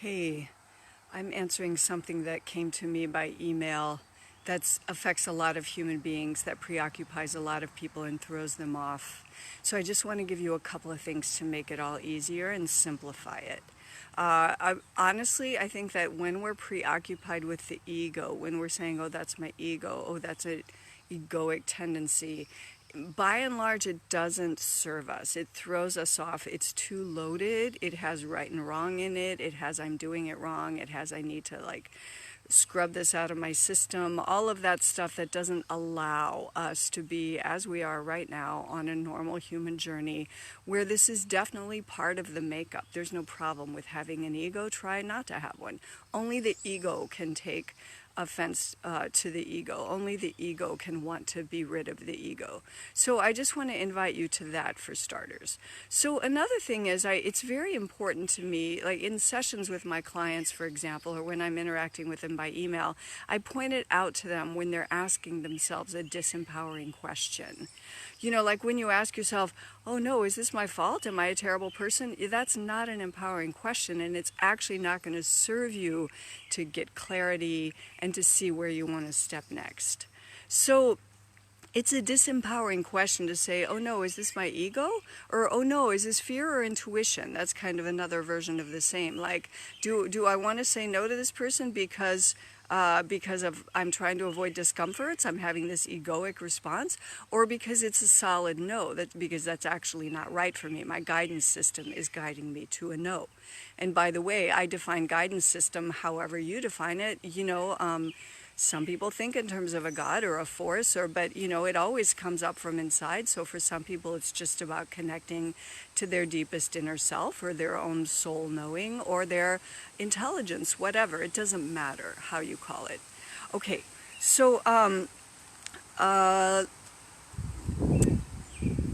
Hey, I'm answering something that came to me by email that affects a lot of human beings, that preoccupies a lot of people and throws them off. So I just want to give you a couple of things to make it all easier and simplify it. Honestly, I think that when we're preoccupied with the ego, when we're saying, oh, that's my ego, oh, that's an egoic tendency, by and large, it doesn't serve us. It throws us off. It's too loaded. It has right and wrong in it. It has I'm doing it wrong. It has I need to scrub this out of my system. All of that stuff that doesn't allow us to be as we are right now on a normal human journey, where this is definitely part of the makeup. There's no problem with having an ego. Try not to have one. Only the ego can take offense to the ego. Only the ego can want to be rid of the ego. So I just want to invite you to that for starters. So another thing is it's very important to me, like in sessions with my clients, for example, or when I'm interacting with them by email, I point it out to them when they're asking themselves a disempowering question. You know, like when you ask yourself, oh no, is this my fault? Am I a terrible person? That's not an empowering question, and it's actually not going to serve you to get clarity and to see where you want to step next. So it's a disempowering question to say, oh no, is this my ego? Or, oh no, is this fear or intuition? That's kind of another version of the same. Like, do I want to say no to this person because of I'm trying to avoid discomforts, I'm having this egoic response, or because it's a solid no, because that's actually not right for me. My guidance system is guiding me to a no. And by the way, I define guidance system however you define it. Some people think in terms of a God or a force, but it always comes up from inside. So for some people, it's just about connecting to their deepest inner self or their own soul knowing or their intelligence, whatever. It doesn't matter how you call it. Okay, so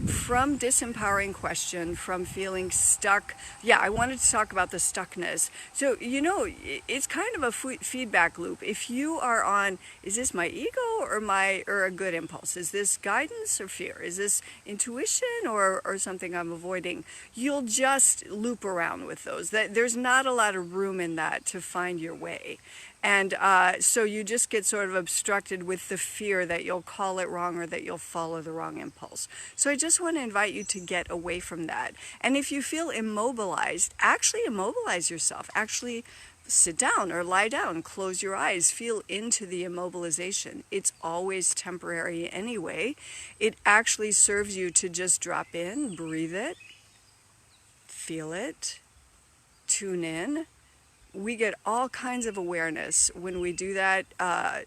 from disempowering question, from feeling stuck. Yeah, I wanted to talk about the stuckness. So, it's kind of a feedback loop. If you are on, is this my ego or a good impulse? Is this guidance or fear? Is this intuition or something I'm avoiding? You'll just loop around with those. There's not a lot of room in that to find your way. And so you just get sort of obstructed with the fear that you'll call it wrong or that you'll follow the wrong impulse. So I just want to invite you to get away from that. And if you feel immobilized, actually immobilize yourself. Actually sit down or lie down, close your eyes, feel into the immobilization. It's always temporary anyway. It actually serves you to just drop in, breathe it, feel it, tune in. We get all kinds of awareness when we do that.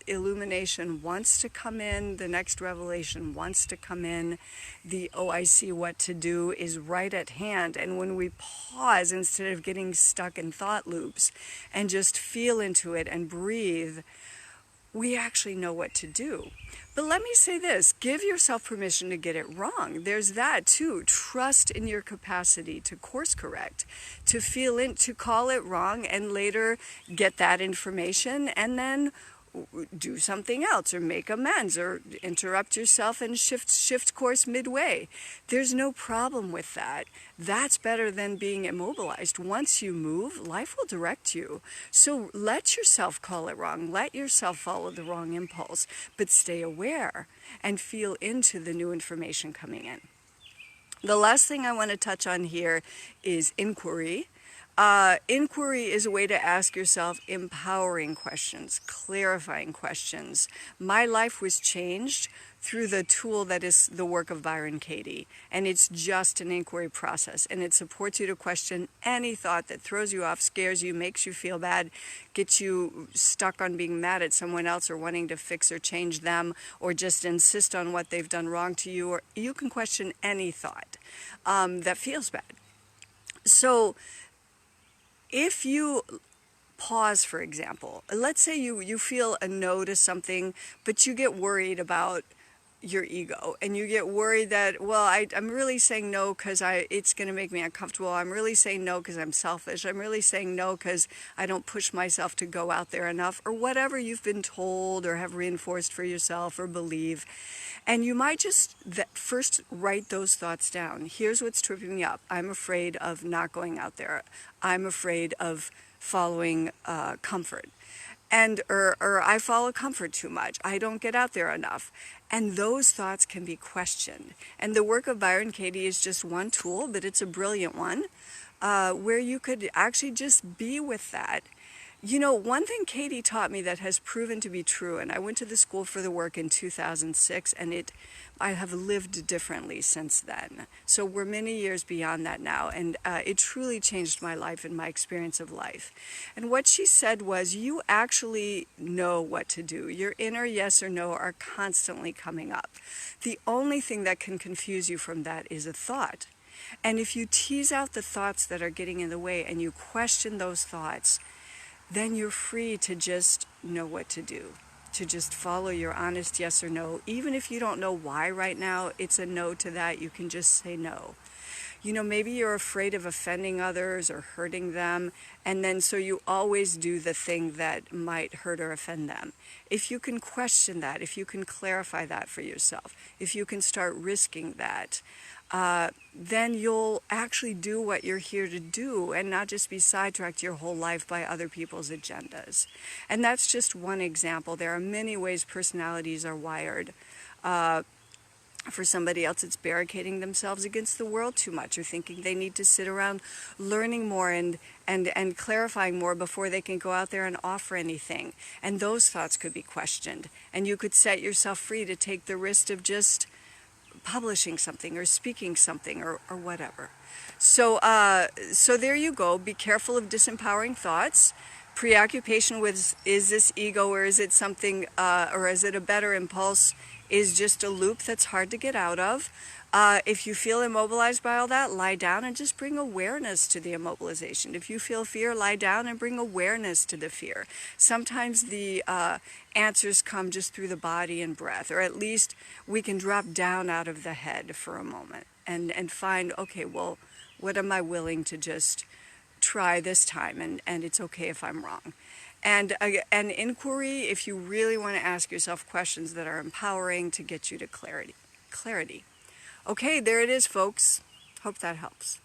Illumination wants to come in. The next revelation wants to come in. The oh, I see what to do is right at hand. And when we pause instead of getting stuck in thought loops and just feel into it and breathe, we actually know what to do. But let me say this, give yourself permission to get it wrong. There's that too. Trust in your capacity to course correct, to feel in, to call it wrong and later get that information and then do something else or make amends or interrupt yourself and shift course midway. There's no problem with that. That's better than being immobilized. Once you move, life will direct you. So let yourself call it wrong. Let yourself follow the wrong impulse, but stay aware and feel into the new information coming in. The last thing I want to touch on here is inquiry. Inquiry is a way to ask yourself empowering questions, clarifying questions. My life was changed through the tool that is the work of Byron Katie, and it's just an inquiry process, and it supports you to question any thought that throws you off, scares you, makes you feel bad, gets you stuck on being mad at someone else or wanting to fix or change them, or just insist on what they've done wrong to you, or you can question any thought that feels bad. So if you pause, for example, let's say you feel a no to something, but you get worried about your ego and you get worried that, well, I'm really saying no because it's going to make me uncomfortable. I'm really saying no because I'm selfish. I'm really saying no because I don't push myself to go out there enough, or whatever you've been told or have reinforced for yourself or believe. And you might just first write those thoughts down. Here's what's tripping me up. I'm afraid of not going out there. I'm afraid of following comfort. And or I follow comfort too much. I don't get out there enough. And those thoughts can be questioned. And the work of Byron Katie is just one tool, but it's a brilliant one, where you could actually just be with that. You know, one thing Katie taught me that has proven to be true, and I went to the school for the work in 2006, and I have lived differently since then. So we're many years beyond that now, and it truly changed my life and my experience of life. And what she said was, you actually know what to do. Your inner yes or no are constantly coming up. The only thing that can confuse you from that is a thought. And if you tease out the thoughts that are getting in the way and you question those thoughts, then you're free to just know what to do, to just follow your honest yes or no. Even if you don't know why right now it's a no to that, you can just say no. You know, maybe you're afraid of offending others or hurting them, and then so you always do the thing that might hurt or offend them. If you can question that, if you can clarify that for yourself, if you can start risking that, then you'll actually do what you're here to do and not just be sidetracked your whole life by other people's agendas. And that's just one example. There are many ways personalities are wired. For somebody else, it's barricading themselves against the world too much, or thinking they need to sit around learning more and clarifying more before they can go out there and offer anything. And those thoughts could be questioned. And you could set yourself free to take the risk of just publishing something or speaking something or whatever. So there you go. Be careful of disempowering thoughts. Preoccupation with, is this ego, or is it something, or is it a better impulse, is just a loop that's hard to get out of. If you feel immobilized by all that, lie down and just bring awareness to the immobilization. If you feel fear, lie down and bring awareness to the fear. Sometimes the answers come just through the body and breath, or at least we can drop down out of the head for a moment and find, okay, well, what am I willing to just try this time, and it's okay if I'm wrong. And an inquiry, if you really want to ask yourself questions that are empowering to get you to clarity. Okay, there it is, folks. Hope that helps.